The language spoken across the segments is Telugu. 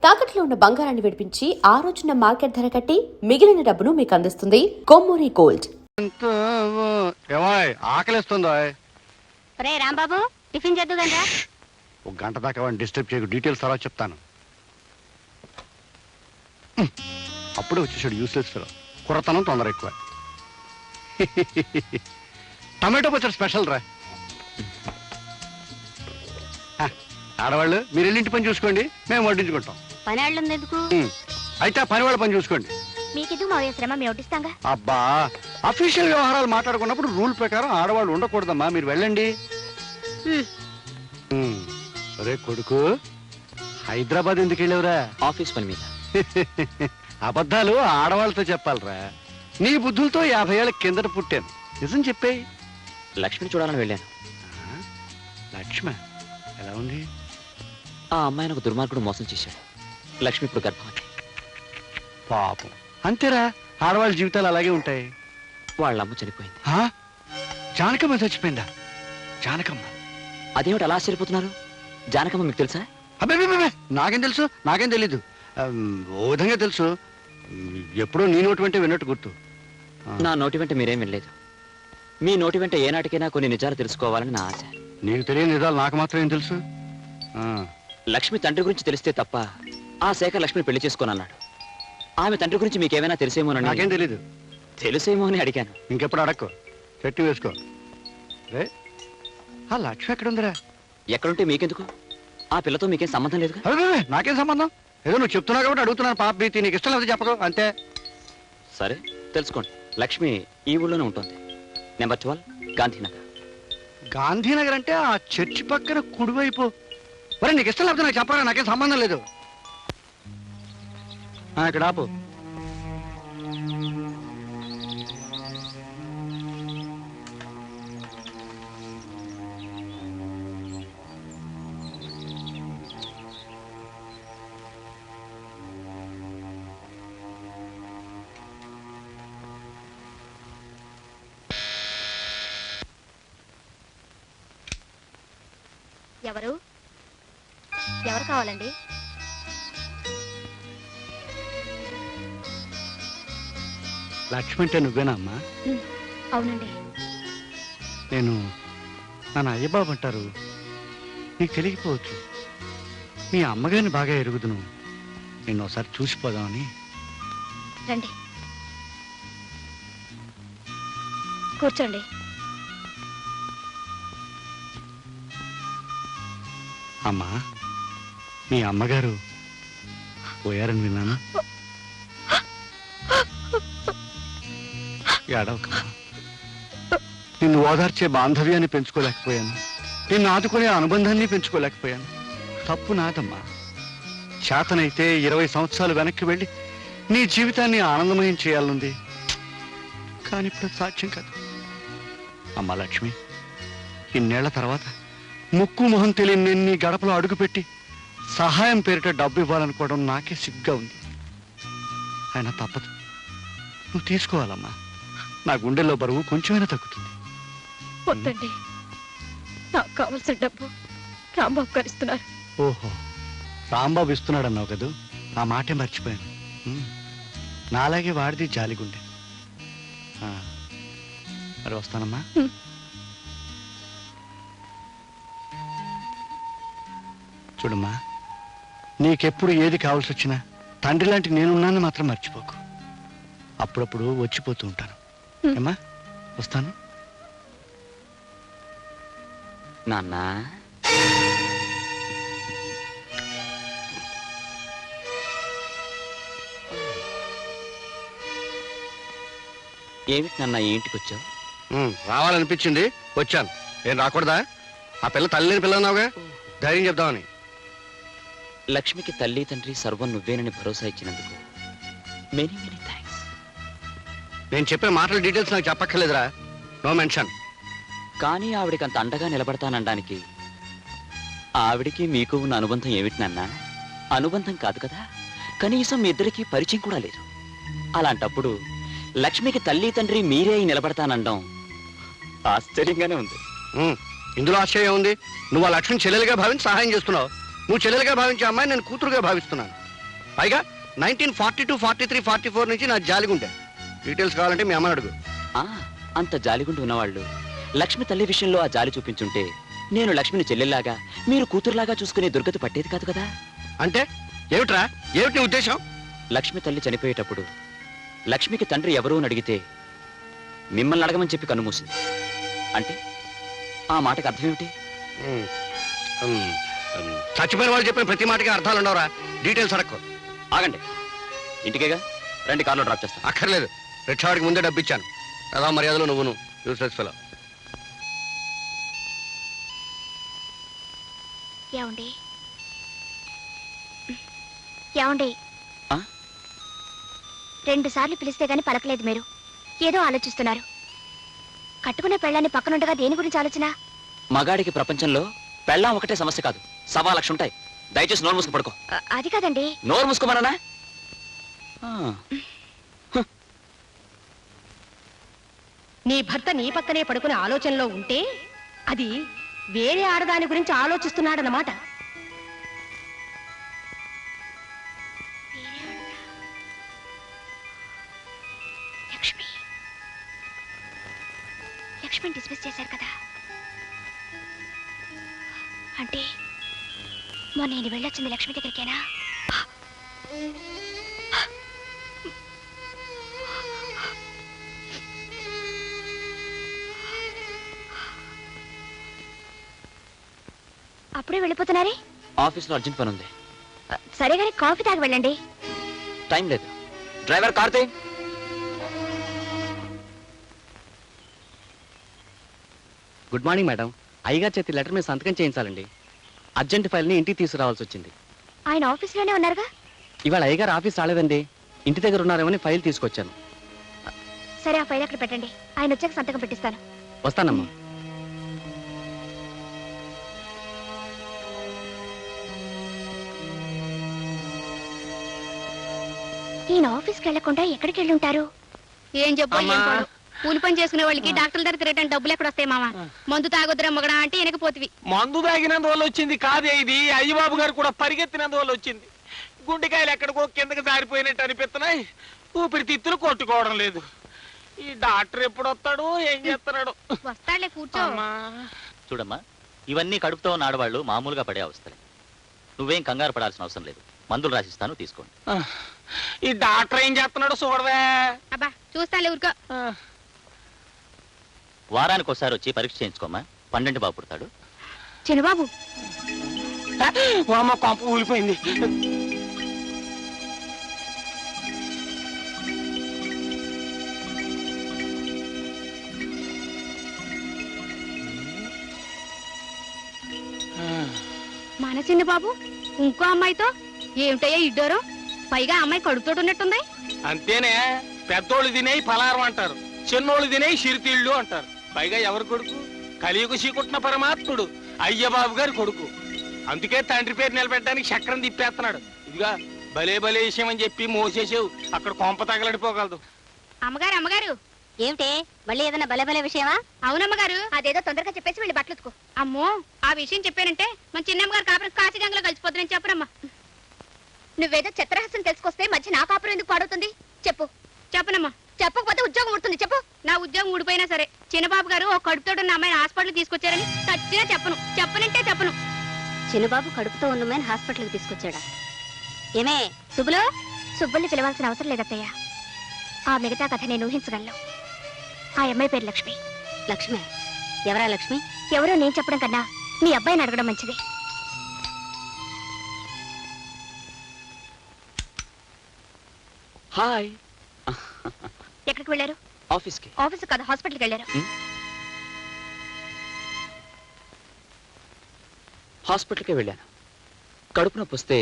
తాకట్లో ఉన్న బంగారాన్ని విడిపించి ఆ రోజున మార్కెట్ ధర కట్టి మిగిలిన డబ్బును మీకు అందిస్తుంది కొమ్మూరి గోల్డ్. ఆకలిస్తుందో రే రాంబాబు, టిఫిన్ చేద్దు కదా. ఒక గంట దాకా డిస్టర్బ్ చేయకు, డీటెయిల్స్ తర్వాత చెప్తాను. అప్పుడే వచ్చేసాడు యూస్లెస్ ఫెలో. కుర్రతనం తొందర ఎక్కువ. టమాటో పచ్చడి స్పెషల్ రా. ఆడవాళ్ళు మీరు ఎల్లింటి పని చూసుకోండి, మేము వడ్డించుకుంటాం. పని వాళ్ళు ఎందుకు? అయితే పని వాళ్ళ పని చూసుకోండి. మీకెందుకు మా శ్రమ, మేము వడ్డిస్తాంగా. అబ్బా, అఫీషియల్ వ్యవహారాలు మాట్లాడుకున్నప్పుడు రూల్ ప్రకారం ఆడవాళ్ళు ఉండకూడదమ్మా, మీరు వెళ్ళండి. అరే కొడుకు, హైదరాబాద్ ఎందుకు వెళ్ళావురా? ఆఫీస్ పని మీద. అబద్ధాలు ఆడవాళ్ళతో చెప్పాలరా. నీ బుద్ధులతో 50 ఏళ్ళ కిందట పుట్టాను, నిజం చెప్పేయి. లక్ష్మిని చూడాలని వెళ్ళాను. లక్ష్మ ఎలా ఉంది? ఆ అమ్మాయిని ఒక దుర్మార్గుడు మోసం చేశాడు. లక్ష్మి ఇప్పుడు గర్భవతి. పాపం, అంతేరా, ఆడవాళ్ళ జీవితాలు అలాగే ఉంటాయి. వాళ్ళ అమ్మ చనిపోయింది. జానకమ్మ చచ్చిపోయిందా? జానకమ్మ? అదేమిటి అలా ఆశ్చర్యపోతున్నారు? జానకమ్మ మీకు తెలుసా? అబ్బే, నాకేం తెలుసు, నాకేం తెలీదు. ఓ విధంగా తెలుసు, ఎప్పుడో నీ నోటి వెంటే విన్నట్టు గుర్తు. నా నోటి వెంట మీరేం వినలేదు. మీ నోటి వెంట ఏనాటికైనా కొన్ని నిజాలు తెలుసుకోవాలని నా ఆశ. నీకు తెలియని నిజాలు నాకు మాత్రం ఏం తెలుసు? లక్ష్మి తండ్రి గురించి తెలిస్తే తప్ప ఆ శేఖర్ లక్ష్మిని పెళ్లి చేసుకోనన్నాడు. ఆమె తండ్రి గురించి మీకేమైనా తెలిసేమోనని. నాకేం తెలీదు. తెలుసేమో అని అడిగాను. ఇంకెప్పుడు అడక్కో, చెట్టు వేసుకో. రే, ఆ లక్ష్మి ఎక్కడుందిరా? ఎక్కడుంటే మీకెందుకు? ఆ పిల్లతో మీకేం సంబంధం లేదు. అదే, నాకేం సంబంధం? ఏదో నువ్వు చెప్తున్నావు కాబట్టి అడుగుతున్నాను. పాప భీతి, నీకు ఇష్టం లేదు చెప్పదు, అంతే. సరే, తెలుసుకోండి. లక్ష్మి ఈ ఊళ్ళోనే ఉంటుంది. నెంబర్ 12 గాంధీనగర్. గాంధీనగర్ అంటే ఆ చర్చి పక్కన కుడివైపు. మరి నీకు ఇష్టం లేకపోతే నాకు చెప్పరా, నాకేం సంబంధం లేదు. ఇక్కడ ఆపు. ఎవరు ఎవరు కావాలండి? లక్ష్మి అంటే నువ్వేనా అమ్మా? అవునండి. నేను నన్ను అయ్యబాబు అంటారు, నీకు తెలియకపోవచ్చు. మీ అమ్మగారిని బాగా ఎరుగుదును, నిన్ను ఒకసారి చూసిపోదామని. రండి, కూర్చోండి. అమ్మా, మీ అమ్మగారు పోయారని విన్నాను. ఏడవకమ్మా. నిన్ను ఓదార్చే బాంధవ్యాన్ని పెంచుకోలేకపోయాను, నిన్ను ఆదుకునే అనుబంధాన్ని పెంచుకోలేకపోయాను. తప్పు నాదమ్మా. చేతనైతే 20 సంవత్సరాలు వెనక్కి వెళ్ళి నీ జీవితాన్ని ఆనందమయం చేయాలనుంది, కానీ ఇప్పుడు సాధ్యం కాదు. అమ్మా లక్ష్మి, ఇన్నేళ్ల తర్వాత ముక్కు మొహం తెలియని నేను నీ గడపలో అడుగుపెట్టి సహాయం పేరిట డబ్బు ఇవ్వాలనుకోవడం నాకే సిగ్గా ఉంది. అయినా తప్పదు, నువ్వు తీసుకోవాలమ్మా. నా గుండెల్లో బరువు కొంచెమైనా తగ్గుతుంది. వద్దండి, నాకు కావాల్సిన డబ్బు రాంబాబు గారు ఇస్తున్నారు. ఓహో, రాంబాబు ఇస్తున్నాడు అన్నావు కదూ, ఆ మాటే మర్చిపోయాను. నాలాగే వాడిది జాలిగుండె. మరి వస్తానమ్మా. చూడమ్మా, నీకెప్పుడు ఏది కావాల్సి వచ్చినా తండ్రి లాంటి నేనున్నాను మాత్రం మర్చిపోకు. అప్పుడప్పుడు వచ్చిపోతూ ఉంటాను. ఏమ్మా, వస్తాను. నాన్న, ఏమిటి నాన్న ఈ ఇంటికి వచ్చావు? రావాలనిపించింది, వచ్చాను. ఏం రాకూడదా? ఆ పిల్ల తల్లి లేని పిల్ల అన్నావుగా, ధైర్యం చెప్దామని. లక్ష్మికి తల్లి తండ్రి సర్వం నువ్వేనని భరోసా ఇచ్చినందుకు మెనీ మెనీ థ్యాంక్స్. నేను చెప్పే మాటల డీటెయిల్స్ నాకు చెప్పక్కర్లేదురా, నో మెన్షన్. కానీ ఆవిడికి అంత అండగా నిలబడతానడానికి ఆవిడికి మీకు ఉన్న అనుబంధం ఏమిటి నాన్న? అనుబంధం కాదు కదా, కనీసం మీ ఇద్దరికి పరిచయం కూడా లేదు. అలాంటప్పుడు లక్ష్మికి తల్లి తండ్రి మీరే నిలబడతానండం ఆశ్చర్యంగానే ఉంది. ఇందులో ఆశ్చర్యం ఉంది? నువ్వు ఆ లక్ష్మిని చెల్లెలుగా భావించి సహాయం చేస్తున్నావు. నువ్వు చెల్లెలుగా భావించే అమ్మాయి నేను కూతురుగా భావిస్తున్నాను. పైగా 1942, 43, 44 నుంచి నా జాలిగుండే. డీటెయిల్స్ కావాలంటే మీ అమ్మని అడుగు. ఆ, అంత జాలిగుండి ఉన్నవాళ్ళు లక్ష్మి తల్లి విషయంలో ఆ జాలి చూపించుంటే నేను లక్ష్మిని చెల్లెల్లాగా మీరు కూతురులాగా చూసుకునే దుర్గతి పట్టేది కాదు కదా. అంటే ఏమిట్రా, ఏమిటి నీ ఉద్దేశం? లక్ష్మి తల్లి చనిపోయేటప్పుడు లక్ష్మికి తండ్రి ఎవరు అని అడిగితే మిమ్మల్ని అడగమని చెప్పి కన్నుమూసింది. అంటే ఆ మాటకి అర్థం ఏమిటి? చచ్చిపోయిన వాళ్ళు చెప్పిన ప్రతి మాటకి అర్థాలు ఉండవురా. డీటెయిల్స్ అడక్కు. ఆగండి, ఇంటికేగా రండి, కార్లో డ్రాప్ చేస్తాను. అక్కర్లేదు, రిక్షావాడికి ముందే డబ్బు ఇచ్చాను. అలా మర్యాదలో నువ్వును యూస్లెస్ ఫెలో. ఏమండి ఏమండి ఆ? 2 సార్లు పిలిస్తే గాని పలకలేదు మీరు. ఏదో ఆలోచిస్తున్నారు. కట్టుకునే పెళ్ళాన్ని పక్కనుండగా దేని గురించి ఆలోచన? మగాడికి ప్రపంచంలో పెళ్ళాం ఒకటే సమస్య కాదు, 1,00,000 ఉంటాయి. దయచేసి నోరు మూసుకు పడుకో. అది కాదండి. నోరు మూసుకోమన్నానా? నీ భర్త నీ పక్కనే పడుకునే ఆలోచనలో ఉంటే అది వేరే ఆడదాని గురించి ఆలోచిస్తున్నాడన్నమాట. లక్ష్మి, లక్ష్మిని డిస్మిస్ చేశారు కదా. అంటే మొన్న నేను వెళ్ళొచ్చింది లక్ష్మి దగ్గరికేనా? అప్పుడే వెళ్ళిపోతున్నారే? ఆఫీస్లో అర్జెంట్ పని ఉంది. సరే గాని కాఫీ తాగి వెళ్ళండి. టైం లేదు. Driver Karthi. Good morning madam. అయ్యగారి చేతి లెటర్ మీద సంతకం చేయించాలండి. అర్జెంట్ ఫైల్ని ఇంటికి తీసుకురావాల్సి వచ్చింది. ఆయన ఆఫీస్లోనే ఉన్నారుగా? ఇవాళ అయ్యగారు ఆఫీస్ రాలేదండి, ఇంటి దగ్గర ఉన్నారేమని ఫైల్ తీసుకొచ్చాను. సరే, ఆ ఫైల్ అక్కడ పెట్టండి. ఆయన వచ్చాక సంతకం పెట్టిస్తాను. వస్తానమ్మా. ఈయన ఆఫీస్కి వెళ్లకుండా ఎక్కడికి వెళ్ళి ఉంటారు? ఏం చెప్పు, కూలి పని చేసుకునే వాళ్ళకి డాక్టర్ దగ్గర తిరగడానికి డబ్బులు ఎక్కడ వస్తాయి మామ? మందు తాగొద్దురా మొగడా అంటే వెనకపోతివి. మందు తాగినందువల్ల వచ్చింది కాదే ఇది. అయ్యబాబు గారు కూడా పరిగెత్తినందువల్ల వచ్చింది. గుండెకాయలు ఎక్కడికో కిందకి జారిపోయినట్టు అనిపిస్తున్నాయి. ఊపిరితిత్తులు కొట్టుకోవడం లేదు. ఈ డాక్టర్ ఎప్పుడు వస్తాడు, ఏం చేస్తున్నాడు? వస్తాడులే, కూర్చో. చూడమ్మా, ఇవన్నీ కడుపుతో ఉన్న ఆడవాళ్ళు మామూలుగా పడే అవస్థలే. నువ్వేం కంగారు పడాల్సిన అవసరం లేదు. మందులు రాసిస్తాను, తీసుకోండి. ఈ డాక్టర్ ఏం చేస్తున్నాడు చూడవే. అబ్బా చూస్తానులే, ఊరుకో. వారానికి ఒకసారి వచ్చి పరీక్ష చేయించుకోమ్మా. 12 బాబు పుడతాడు. చిన్నబాబు, అమ్మ కొంప ఊలిపోయింది. మన చిన్న బాబు ఇంకో అమ్మాయితో ఏమిటయ్యా ఇడ్డోరు? పైగా అమ్మాయి కడుపుతోటి ఉన్నట్టుంది. అంతేనే, పెద్దోళ్ళు తినేయి పలారం అంటారు, చిన్నోళ్ళు తినేయి చిరుతిళ్ళు అంటారు. పైగా ఎవరు కొడుకు? కలియుగ శ్రీకుట్న పరమాత్ముడు అయ్యబాబు గారి కొడుకు. అందుకే తండ్రి పేరు నిలబెట్టడానికి చక్రం తిప్పేస్తున్నాడు. ఇదిగా భలే భలే విషయం అని చెప్పి మోసేసావు, అక్కడ కొంప తగలడిపోగలదు. అమ్మగారు, అమ్మగారు, ఏమిటే మళ్ళీ ఏదైనా భలే విషయమా? అవునమ్మగారు. అదేదో తొందరగా చెప్పేసి వెళ్ళి బట్టలు ఉతుకో. అమ్మో, ఆ విషయం చెప్పానంటే మన చిన్నమ్మగారు కాపురం కాశీగంగలో కలిసిపోతుందని చెప్పరమ్మా. నువ్వేదో చిత్రహాసం తెలుసుకొస్తే మధ్య నా కాపురం ఎందుకు పాడవుతుంది? చెప్పు. చెప్పనమ్మా. చెప్పకపోతే ఉద్యోగం ఉంటుంది. చెప్పు. నా ఉద్యోగం ఊడిపోయినా సరే చిన్నబాబు గారు ఒక కడుపుతో ఉన్న అమ్మాయిని హాస్పిటల్ తీసుకొచ్చారని సచ్చినా చెప్పను. చెప్పనంటే చెప్పను. చిన్నబాబు కడుపుతో ఉన్నమని హాస్పిటల్కి తీసుకొచ్చాడా? ఏమే సుబ్బులు? సుబ్బుల్ని పిలవాల్సిన అవసరం లేదత్తయ్య. ఆ మిగతా కథ నేను ఊహించగలను. ఆ అమ్మాయి పేరు లక్ష్మి. లక్ష్మి? ఎవరా లక్ష్మి? ఎవరో నేను చెప్పడం కన్నా మీ అబ్బాయిని అడగడం మంచిది. హాయ్. ఎక్కడికి వెళ్ళారు? ఆఫీస్కి. ఆఫీస్ కాదు, హాస్పిటల్కి వెళ్ళారు. హాస్పిటల్కే వెళ్ళాను. కడుపు నొప్పి వస్తే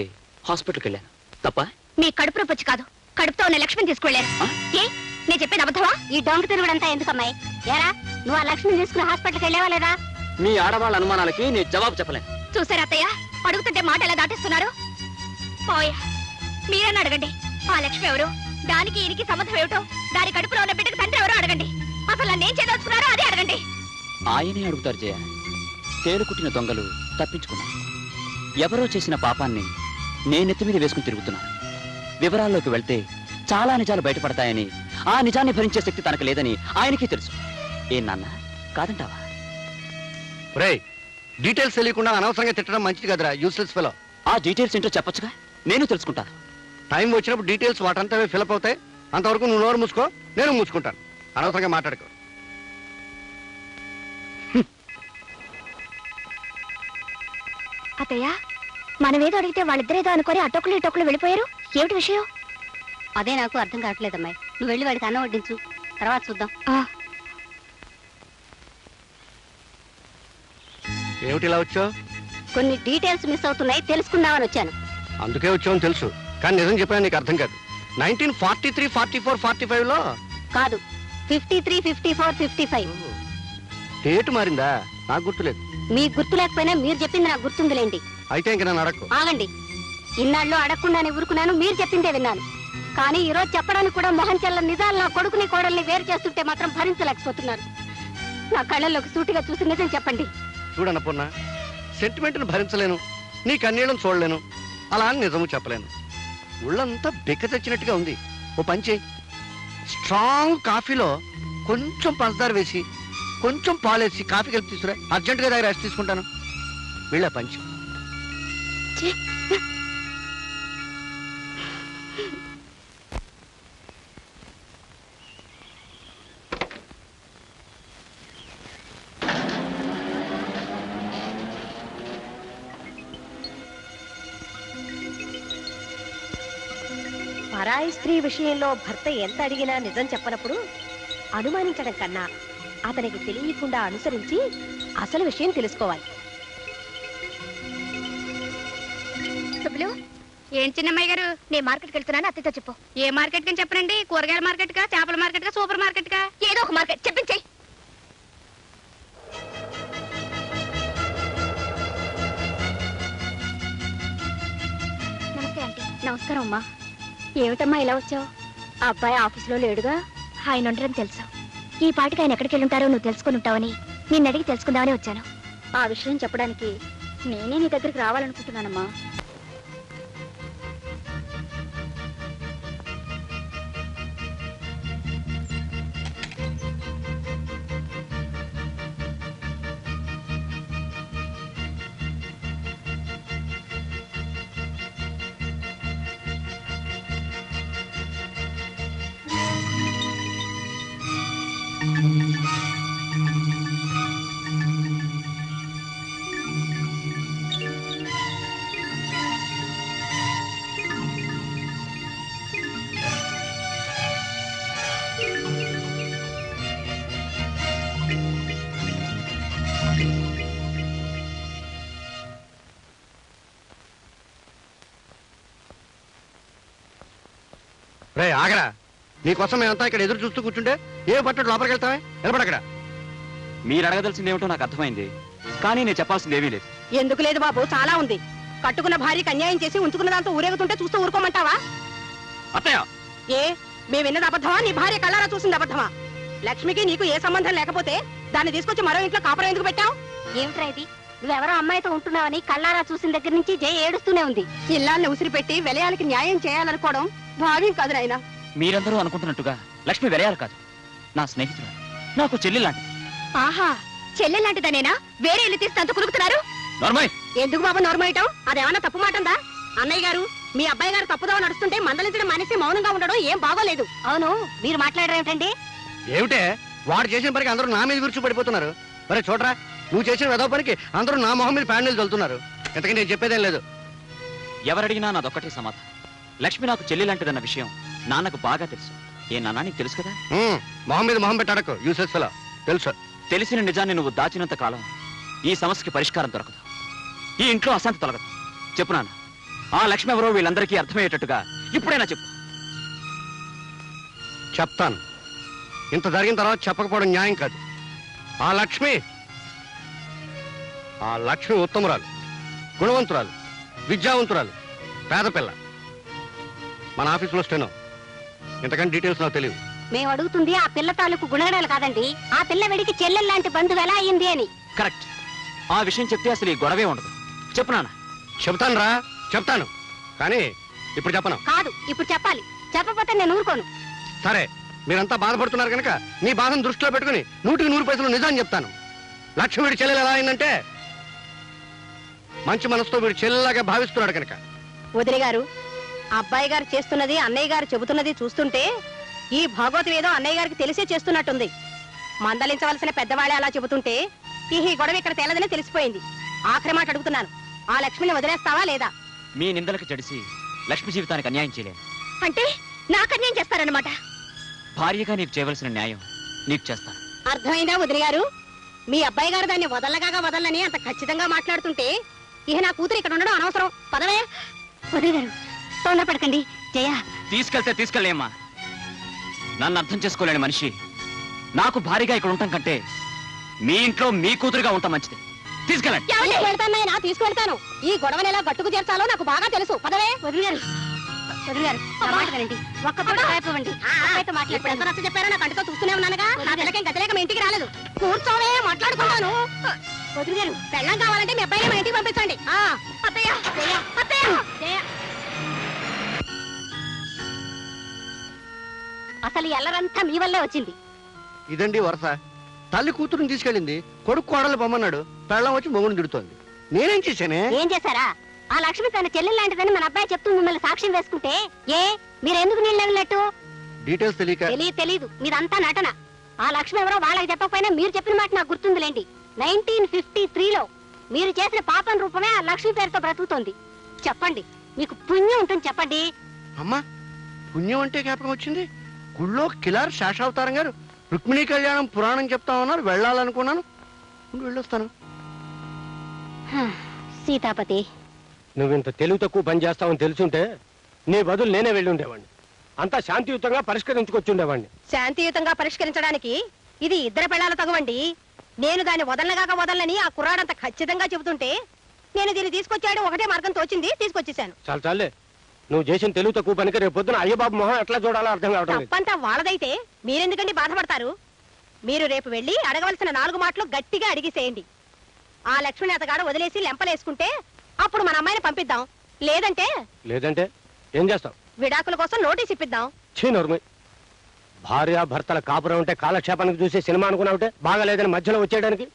హాస్పిటల్కి వెళ్ళాను. తప్ప? మీ కడుపు నొప్పి వచ్చి కాదు, కడుపుతో ఉన్న లక్ష్మిని తీసుకువెళ్ళారు. ఏ నేను చెప్పేది అబద్ధమా? ఈ డొంక తిరుగుడంతా ఎందుకమ్మాయి? ఏరా, నువ్వు ఆ లక్ష్మిని తీసుకుని హాస్పిటల్కి వెళ్ళావా లేదా? మీ ఆడవాళ్ళ అనుమానాలకి నేను జవాబు చెప్పలేను. చూసారా అత్తయ్య, అడుగుతుంటే మాట ఎలా దాటిస్తున్నారు? పోయా, మీరన్నా అడగండి. ఆ లక్ష్మి ఎవరు, దానికి ఈయనకి సంబంధం ఏమిటో, దాని కడుపులో ఉన్న బిడ్డకు తండ్రి ఎవరో అడగండి. అసలు నన్ను ఏం చేయదలుచుకున్నారో అదే అడగండి. ఆయనే అడుగుతారు జయ. తేలుకుట్టిన దొంగలు తప్పించుకున్నాను. ఎవరో చేసిన పాపాన్ని నేనెత్తి మీద వేసుకుని తిరుగుతున్నాను. వివరాల్లోకి వెళ్తే చాలా నిజాలు బయటపడతాయని, ఆ నిజాన్ని భరించే శక్తి తనకు లేదని ఆయనకి తెలుసు. ఏం నాన్న, కాదంటావా? రేయ్, డీటెయిల్స్ తెలియకుండా అనవసరంగా తిట్టడం మంచిది కదరా, యూస్లెస్ ఫెలో. ఆ డీటెయిల్స్ ఏంటో చెప్పొచ్చుగా, నేను తెలుసుకుంటాను. టైం వచ్చినప్పుడు డీటెయిల్స్ వాటంతా ఫిలప్ అవుతాయి. అంతవరకు నువ్వు నోరు మూసుకో, నేను మూసుకుంటాను. అనవసరంగా మాట్లాడుకో. అత్తయ్య, మనమేదో అడిగితే వాళ్ళిద్దరేదో అనుకొని అటొక్కలు ఇటొక్కలు వెళ్ళిపోయారు. ఏమిటి విషయం? అదే నాకు అర్థం కావట్లేదమ్మాయి. నువ్వు వెళ్ళి వాడికి అన్నం వడ్డించు, తర్వాత చూద్దాం. ఏమిటి ఇలా వచ్చావు? కొన్ని డీటెయిల్స్ మిస్ అవుతున్నాయి, తెలుసుకుందామని వచ్చాను. అందుకే వచ్చావని తెలుసు, కానీ నిజం చెప్పినా నీకు అర్థం కాదు. 1943, 44, 45లో కాదు, 53, 54, 55. డేట్ మారిందా? నాకు గుర్తులేదు. మీకు గుర్తు లేకపోయినా మీరు చెప్పింది నాకు గుర్తుందిలేండి. అయితే ఇంక నన్ను అడక్కు. ఆగండి. ఇన్నాళ్ళు అడగకుండానే ఊరుకున్నాను, మీరు చెప్పిందే విన్నాను. కానీ ఈ రోజు చెప్పడానికి కూడా మొహం చెల్ల నిజాలు నా కొడుకుని కోడల్ని వేరు చేస్తుంటే మాత్రం భరించలేకపోతున్నాను. నా కళ్ళల్లోకి సూటిగా చూసి నిజం చెప్పండి. చూడన్నపూర్ణ, సెంటిమెంట్ను భరించలేను, నీ కన్నీళ్ళను చూడలేను, అలా అని నిజము చెప్పలేను. ఒళ్ళంతా బెక్క తెచ్చినట్టుగా ఉంది. ఓ పంచి, స్ట్రాంగ్ కాఫీలో కొంచెం పంచదార వేసి కొంచెం పాలేసి కాఫీ కలిపి తీసుకురా. అర్జెంటుగా దగ్గర రెస్ట్ తీసుకుంటాను. వీళ్ళ పంచి. పరాయి స్త్రీ విషయంలో భర్త ఎంత అడిగినా నిజం చెప్పనప్పుడు అనుమానించడం కన్నా అతనికి తెలియకుండా అనుసరించి అసలు విషయం తెలుసుకోవాలి. సుబ్బులు, ఏం చిన్నమ్మాయి గారు, నేను మార్కెట్కి వెళ్తున్నాను, అత్తతో చెప్పు. ఏ మార్కెట్ కని చెప్పనండి? కూరగాయల మార్కెట్ కా, చేపల మార్కెట్ కా, సూపర్ మార్కెట్ కా? ఏదో ఒక మార్కెట్ చెప్పించేయి. నమస్తే ఆంటీ. నమస్కారం అమ్మా. ఏమిటమ్మా ఇలా వచ్చావు? ఆ అబ్బాయి ఆఫీసులో లేడుగా. ఆయన ఉండరని తెలుసు. ఈ పాటికి ఆయన ఎక్కడికి వెళ్ళుంటారో నువ్వు తెలుసుకుని ఉంటావని నిన్ను అడిగి తెలుసుకుందామని వచ్చాను. ఆ విషయం చెప్పడానికి నేనే నీ దగ్గరికి రావాలనుకుంటున్నానమ్మా. రే ఆగరా, నీకోసం మేమంతా ఇక్కడ ఎదురు చూస్తూ కూర్చుంటే ఏ పట్టడు లోపలికి వెళ్తావే? నిలబడక్కడ. మీరు అడగదలసింది ఏమిటో నాకు అర్థమైంది, కానీ నేను చెప్పాల్సింది ఏమీ లేదు. ఎందుకు లేదు బాబు, చాలా ఉంది. కట్టుకున్న భార్యకి అన్యాయం చేసి ఉంచుకున్న దాంతో ఊరేగుతుంటే చూస్తూ ఊరుకోమంటావా? అత్తయ్య, ఏ మేము విన్నది అబద్ధమా? నీ భార్య కళ్ళారా చూసింది అబద్ధమా? లక్ష్మికి నీకు ఏ సంబంధం లేకపోతే దాన్ని తీసుకొచ్చి మరో ఇంట్లో కాపురం ఎందుకు పెట్టావు? ఏమిట్రా ఇది? నువ్వెవరో అమ్మాయితో ఉంటున్నావని కళ్ళారా చూసిన దగ్గర నుంచి జయ ఏడుస్తూనే ఉంది. ఇల్లాన్ని ఉసిరిపెట్టి వెలయాలకి న్యాయం చేయాలనుకోవడం భావ్యం కాదు నాయనా. మీరందరూ అనుకుంటున్నట్టుగా లక్ష్మి వెలయాలు కాదు, నా స్నేహితుడు, నాకు చెల్లి లాంటిది. ఆహా, చెల్లెలాంటిదనేనా? వేరే ఇల్లు తీసి అంత కురుకుతున్నారు? నార్మల్. ఎందుకు బాబు నోర్మేయటం? అదేమన్నా తప్పు మాటందా? అన్నయ్య గారు, మీ అబ్బాయి గారు తప్పుదో నడుస్తుంటే మందలించడం మానేసి మౌనంగా ఉండడం ఏం బాగోలేదు. అవును, మీరు మాట్లాడడం ఏమిటండి? ఏమిటే, వాడు చేసిన పనికి అందరూ నా మీద విరుచు పడిపోతున్నారు. మరి చూడరా, నువ్వు చేసిన వెదవ పనికి అందరూ నా మొహం మీద ప్యాండిల్ చల్లుతున్నారు. ఎంతకంటే నేను చెప్పేదేం లేదు. ఎవరడిగినా నాదొక్కటే సమాధానం. లక్ష్మి నాకు చెల్లి లాంటిదన్న విషయం నాన్నకు బాగా తెలుసు. ఏ నాన్న, నీకు తెలుసు కదా? మొహం మీద మొహం పెట్టాడకు, యూసెస్ ఫెలో. తెలుసు. తెలిసిన నిజాన్ని నువ్వు దాచినంత కాలం ఈ సమస్యకి పరిష్కారం దొరకదు, ఈ ఇంట్లో అశాంతి తొలగదు. చెప్పు నాన్న, ఆ లక్ష్మి ఎవరో వీళ్ళందరికీ అర్థమయ్యేటట్టుగా ఇప్పుడైనా చెప్పు. చెప్తాను. ఇంత జరిగిన తర్వాత చెప్పకపోవడం న్యాయం కాదు. ఆ లక్ష్మి ఉత్తమురాలు, గుణవంతురాలు, విద్యావంతురాలు, పేద పిల్ల. మన ఆఫీసులో స్టెనో. ఇంతకంటే డీటెయిల్స్ నాకు తెలియదు. మేము అడుగుతుంది ఆ పిల్ల తాలూకు గుణగణాలు కాదండి, ఆ పిల్ల వెడికి చెల్లెల్లాంటి బంధువు ఎలా అయింది అని. కరెక్ట్. ఆ విషయం చెప్తే అసలు ఈ గొడవే ఉండదు. చెప్పు నాన్న. చెప్తాను రా, చెప్తాను. కానీ ఇప్పుడు చెప్పను. కాదు, ఇప్పుడు చెప్పాలి. చెప్పకపోతే నేను ఊరుకోను. సరే, మీరంతా బాధపడుతున్నారు కనుక మీ బాధను దృష్టిలో పెట్టుకుని 100% నిజాన్ని చెప్తాను. లక్ష్మి వీడి చెల్లెలు ఎలా అయిందంటే మంచి మనసుతో వీడి చెల్లెలాగా భావిస్తున్నాడు కనుక. వదిలి గారు, అబ్బాయి గారు చేస్తున్నది అన్నయ్య గారు చెబుతున్నది చూస్తుంటే ఈ భాగవతం ఏదో అన్నయ్య గారికి తెలిసే చేస్తున్నట్టుంది. మందలించవలసిన పెద్దవాళ్ళే అలా చెబుతుంటే ఈ గొడవ ఇక్కడ తేలదని తెలిసిపోయింది. ఆఖరి మాట అడుగుతున్నాను, ఆ లక్ష్మిని వదిలేస్తావా లేదా? మీ నిందలకు జడిసి లక్ష్మి జీవితానికి అన్యాయం చేయలేను. అంటే నాకు అన్యాయం చేస్తారన్నమాట. భార్యగా నీకు చేయవలసిన న్యాయం నీకు చేస్తాను. అర్థమైందా వదిలి గారు? మీ అబ్బాయి గారు దాన్ని వదలని అంత ఖచ్చితంగా మాట్లాడుతుంటే ఇహ నా కూతురు ఇక్కడ ఉండడం అనవసరం. పదవే. వదిలి గారు, తొందరపడకండి. జయ, తీసుకెళ్తే తీసుకెళ్ళేమ్మా. నన్ను అర్థం చేసుకోలేని మనిషి నాకు భారీగా ఇక్కడ ఉండటం కంటే మీ ఇంట్లో మీ కూతురుగా ఉంటాం మంచిది. తీసుకెళ్ళండి. తీసుకెళ్తాను, తీసుకెళ్తాను. ఈ గొడవని ఎలా గట్టుకు చేర్చాలో నాకు బాగా తెలుసు. పదవే. వదిలి గారు, వదిలి గారు, నా మాట వినండి. ఒక్క పూట రాయిపోవండి. అబ్బాయితో ఇప్పుడు ఎంత మాట్లాడతాను. నచ్చ చెప్పారో నా కంటితో చూస్తూనే ఉన్నానుగా. నా పిల్లకేం గతిలేక మీ ఇంటికి రాలేదు. కూర్చోవే, మాట్లాడుకుంటాను. వదిలి గారు, పెళ్ళం కావాలంటే మీ అబ్బాయిని మా ఇంటికి పంపించండి. అత్తయ్య, జయ, అత్తయ్య, జయ. అసలు ఈ అల్లరంతా మీ వల్లే వచ్చింది. ఇదండి వరస. తల్లి కూతురుని తీసుకెళ్ళింది, కొడుకు కోడలు పొమ్మన్నాడు, పెళ్ళం వచ్చి మొగుని తిడుతోంది. నేనేం చేశానే? ఏం చేశారా? ఆ లక్ష్మి తన చెల్లెలు లాంటిదని మన అబ్బాయి చెప్తూ మిమ్మల్ని సాక్ష్యం వేసుకుంటే మీరెందుకు నీళ్ళు వెళ్ళినట్టు? డీటెయిల్స్ తెలియక. తెలీదు, మీదంతా నటన. ఆ లక్ష్మి ఎవరో వాళ్ళకి చెప్పకపోయినా మీరు చెప్పిన మాట నాకు గుర్తుందిలేండి. 1953లో మీరు చేసిన పాపం రూపమే ఆ లక్ష్మి పేరుతో బ్రతుకుతోంది. చెప్పండి, మీకు పుణ్యం ఉంటుంది. చెప్పండి. అమ్మా, పుణ్యం అంటే జ్ఞాపకం వచ్చింది. గుళ్ళో కిలార్ శేషావతారం గారు రుక్మిణీ కళ్యాణం పురాణం చెప్తామన్నారు, వెళ్ళాలనుకున్నాను. వెళ్ళొస్తాను. సీతాపతి, నువ్వింత తెలుగు తక్కువ పని చేస్తావని తెలుసుంటే నీ బదులు నేనే వెళ్ళి ఉండేవాడిని. అంతా శాంతియుతంగా పరిష్కరించుకొచ్చుండేవాడిని. శాంతియుతంగా పరిష్కరించడానికి ఇది ఇద్దరు పెళ్ళాల తగవండి. నేను దాన్ని వదలనని ఆ కుర్రాడంత ఖచ్చితంగా చెబుతుంటే నేను దీన్ని తీసుకొచ్చాడు. ఒకటే మార్గం తోచింది, తీసుకొచ్చేసాను. చాలు చాలే, నువ్వు చేసిన తెలుగు తక్కువ పనికి రేపు పొద్దున అయ్యబాబు మొహం ఎట్లా చూడాలో అర్థం కావడం లేదు. తప్పంతా వాళ్ళదైతే మీరెందుకండి బాధపడతారు? మీరు రేపు వెళ్ళి అడగవలసిన 4 మాటలు గట్టిగా అడిగిసేయండి. ఆ లక్ష్మిని అతగాడు వదిలేసి లెంపలేసుకుంటే అప్పుడు మన అమ్మాయిని పంపిద్దాం. లేదంటే ఏం చేస్తావు? విడాకుల కోసం నోటీస్ ఇప్పిద్దాం. చీనోర్మి, భార్య భర్తల కాపురం ఉంటే కాలక్షేపానికి చూసే సినిమా అనుకున్నావుంటే బాగాలేదని మధ్యలో వచ్చేయడానికి.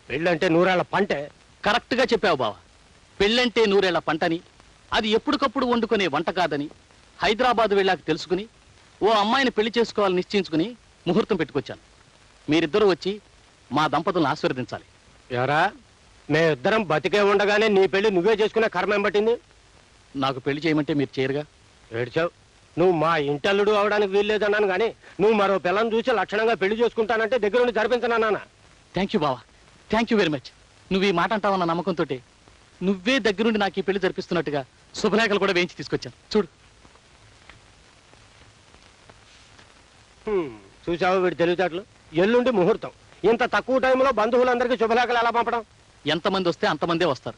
పెళ్ళంటే 100 ఏళ్ల పంటే. కరెక్ట్ గా చెప్పావు బావ. పెళ్ళంటే 100 ఏళ్ల పంటని, అది ఎప్పటికప్పుడు వండుకునే వంట కాదని హైదరాబాద్ వెళ్ళాక తెలుసుకుని ఓ అమ్మాయిని పెళ్లి చేసుకోవాలని నిశ్చయించుకుని ముహూర్తం పెట్టుకొచ్చాను. మీరిద్దరూ వచ్చి మా దంపతులను ఆశీర్వదించాలి. ఎవరా, మేమిద్దరం బతికే ఉండగానే నీ పెళ్లి నువ్వే చేసుకునే కర్మేం పట్టింది? నాకు పెళ్లి చేయమంటే మీరు చేయరుగా. ఏడ్చావు. నువ్వు మా ఇంటల్లుడు అవడానికి వీల్లేదన్నాను కానీ నువ్వు మరో పిల్లని చూసి లక్షణంగా పెళ్లి చేసుకుంటానంటే దగ్గరుండి జరిపించనన్నా. థ్యాంక్ యూ బావా, థ్యాంక్ యూ వెరీ మచ్. నువ్వు ఈ మాట అంటావన్న నమ్మకంతో నువ్వే దగ్గరుండి నాకు ఈ పెళ్లి జరిపిస్తున్నట్టుగా శుభలేఖలు కూడా వేయించి తీసుకొచ్చాను. చూడు. చూసావు వీడి తెలివితేటలు. ఎల్లుండి ముహూర్తం. ఇంత తక్కువ టైంలో బంధువులందరికీ శుభలేఖలు ఎలా పంపడం? ఎంతమంది వస్తే అంతమందే వస్తారు.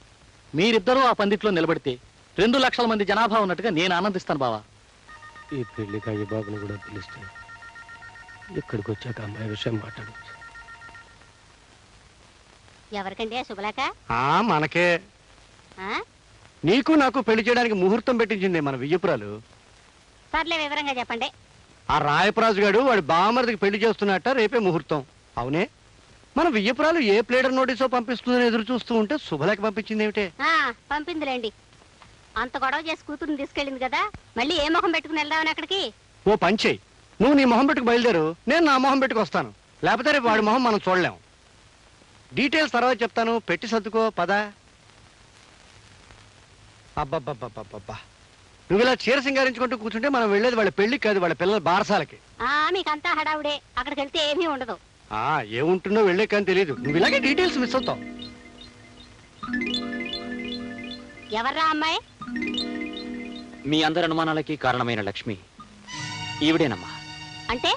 మీరిద్దరూ ఆ పందిట్లో నిలబడితే 2 లక్షల మంది జనాభా ఉన్నట్టుగా నేను ఆనందిస్తాను బావా. ఈ పెళ్లికి అయ్యబాబుని కూడా పిలిస్తే ఇక్కడికి వచ్చాక అమ్మాయి విషయం మాట్లాడచ్చు. ఎవరికండి ఆ శుభలేఖ? మనకే. ఆ? నీకు నాకు పెళ్లి చేయడానికి ముహూర్తం పెట్టించింది మన వియ్యపురాలు. సర్లే, వివరంగా చెప్పండి. ఆ రాయపరాజు గారు వాడి బామర్దికి పెళ్లి చేస్తున్నట్ట, రేపే ముహూర్తం. అవునే, మన వియ్యపురాలు ఏ ప్లేడర్ నోటీసో పంపిస్తుందని ఎదురు చూస్తూ ఉంటే శుభలేఖ పంపించింది ఏమిటే? పంపిందిలేండి. అంత గొడవ చేసి కూతురుని తీసుకెళ్ళింది కదా, మళ్ళీ ఏ మొహం పెట్టుకుని వెళ్దామని అక్కడికి? ఓ పంచేయి, నువ్వు నీ మొహం పెట్టుకు బయలుదేరు, నేను నా మొహం పెట్టుకు వస్తాను. లేకపోతే రేపు వాడి మొహం మనం చూడలేం. డీటెయిల్స్ తర్వాత చెప్తాను, పెట్టి సర్దుకో పద. అబ్బబ్బబ్బబ్బబ్బా, నువ్వు ఇలా చీర సింగారించుకుంటూ కూర్చుంటే మనం వెళ్ళేది వాళ్ళ పెళ్లికి కాదు, వాళ్ళ పిల్లల బారసాలకి. మీకంతా హడావుడే, అక్కడికి వెళ్తే ఏమీ ఉండదు. ఏముంటుందో వెళ్ళే కానీ తెలియదు. నువ్వు ఇలాగే డీటెయిల్స్ మిస్ అవుతావు. ఎవర్రా అమ్మాయి? మీ అందరి అనుమానాలకి కారణమైన లక్ష్మి ఈవిడేనమ్మా. అంటే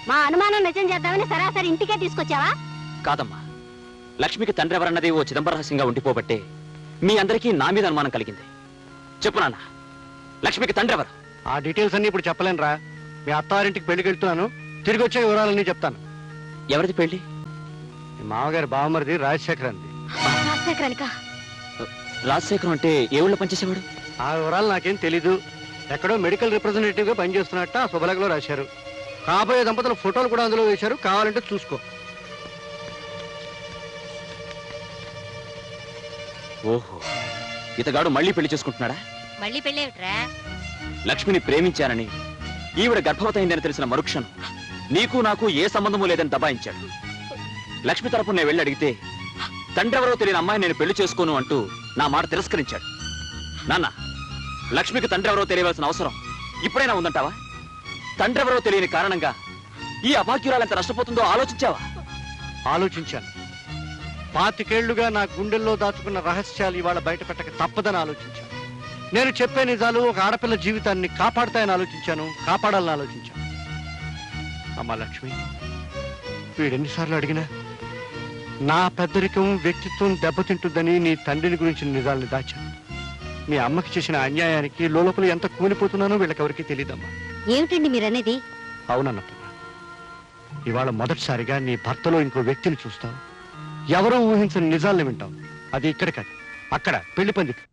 మా అనుమానం నిజం చేద్దామని సరాసరి ఇంటికే తీసుకొచ్చావా? కాదమ్మా, లక్ష్మికి తండ్రి ఎవరన్నది ఓ చిదంబరహస్యంగా ఉండిపోబట్టే మీ అందరికీ నా మీద అనుమానం కలిగింది. చెప్పు నాన్న, లక్ష్మికి తండ్రి ఎవరు? ఆ డీటెయిల్స్ అన్ని ఇప్పుడు చెప్పలేనురా. మీ అత్తారింటికి పెళ్లికి వెళ్తున్నాను, తిరిగి వచ్చే వివరాలన్నీ చెప్తాను. ఎవరిది పెళ్లి? మీ మామగారి బావమరిది రాజశేఖర్ అంది. రాజశేఖరానికా? రాజశేఖరం అంటే ఏ ఊళ్ళో పనిచేసేవాడు? ఆ వివరాలు నాకేం తెలీదు. ఎక్కడో మెడికల్ రిప్రజెంటేటివ్ గా పనిచేస్తున్నట్ట ఆ శుభలేఖలో రాశారు. కాబోయే దంపతుల ఫోటోలు కూడా అందులో వేశారు, కావాలంటే చూసుకో. ఓహో, ఇతగాడు మళ్ళీ పెళ్లి చేసుకుంటున్నాడా? మళ్ళీ పెళ్ళేమిట్రా? లక్ష్మిని ప్రేమించానని, ఈవిడ గర్భవతయిందని తెలిసిన మరుక్షణం నీకు నాకు ఏ సంబంధము లేదని దబాయించాడు. లక్ష్మి తరపున నేను వెళ్ళి అడిగితే తండ్రి ఎవరో తెలియని అమ్మాయి నేను పెళ్లి చేసుకోను అంటూ నా మాట తిరస్కరించాడు. నాన్న, లక్ష్మికి తండ్రి ఎవరో తెలియవలసిన అవసరం ఇప్పుడైనా ఉందంటావా? తండ్రి ఎవరో తెలియని కారణంగా ఈ అభాగ్యురాలు ఎంత నష్టపోతుందో ఆలోచించావా? ఆలోచించాను. 25 ఏళ్లుగా నా గుండెల్లో దాచుకున్న రహస్యాలు ఇవాళ బయట పెట్టక తప్పదని ఆలోచించాను. నేను చెప్పే నిజాలు ఒక ఆడపిల్ల జీవితాన్ని కాపాడతాయని ఆలోచించాను, కాపాడాలని ఆలోచించాను. అమ్మా లక్ష్మి, వీడెన్నిసార్లు అడిగినా నా పెద్దరికం వ్యక్తిత్వం దెబ్బతింటుందని నీ తండ్రిని గురించిన నిజాలను దాచాను. మీ అమ్మకి చేసిన అన్యాయానికి లోపల ఎంత కూలిపోతున్నానో వీళ్ళకెవరికి తెలియదమ్మా. ఏమిటండి మీరనేది? అవునన్నప్పుడు ఇవాళ మొదటిసారిగా నీ భర్తలో ఇంకో వ్యక్తిని చూస్తావు. ఎవరూ ఊహించని నిజాలను వింటావు. అది ఇక్కడ కాదు, అక్కడ పెళ్లి పందికి.